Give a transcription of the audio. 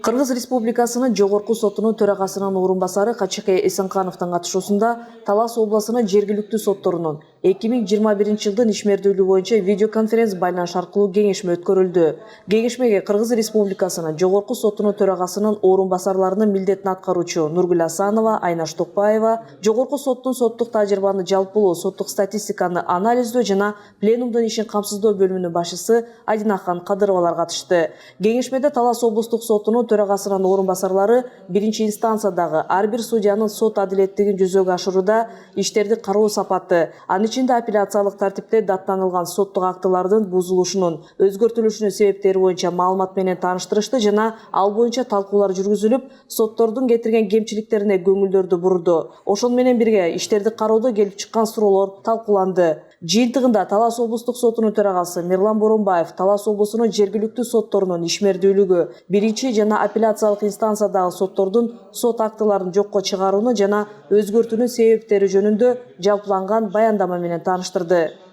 Кыргыз Республикасынын Жогорку сотунун төрагасынын орун басары Качыкай Эсенкановдун катышуусунда Талас областынын жергиликтүү сотторунун 2021 жылдын ишмердүүлүгү боюнча видеоконференц байланыш аркылуу кеңешме өткөрүлдү. Кеңешмеге Кыргыз Республикасынын Жогорку сотунун төрагасынын орун басарларынын милдетин аткаруучу Нургүл Асанова, Айнаш Токпаева, Жогорку соттун соттук тажрыйбаны жалпылоо, соттук статистиканы анализдөө жана пленумдун ишин камсыздоо бөлүмүнүн башчысы Адинахан Кадыровалар катышты. Кеңешмеде Талас облустук сотунун төрагасынын орун басарлары биринчи инстанциядагы ар бир судьянын сот адилеттигин жүзөгө ашырууда иштерди кароо сапаты, анын ичинде апелляциялык тартипте даттанылган соттук актылардын бузулушунун, өзгөртүлүшүнүн себептери боюнча маалымат менен тааныштырышты жана ал боюнча талкуулар жүргүзүлүп, соттордун кетирген кемчиликтерине көңүлдөрдү бурду. Ошону менен бирге иштерди кароодо келип чыккан суроолор талкууланды. Жыйынтыгында Талас облустук сотунун төрагасы Мирлан Боронбаев Талас облусунун жергиликтүү сотторунун ишмердүүлүгү, биринчи жана апелляциялык инстанциядагы соттордун сот актыларын жокко чыгарууну жана өзгөртүүнүн себептери жөнүндө жалпыланган баяндама менен тааныштырды.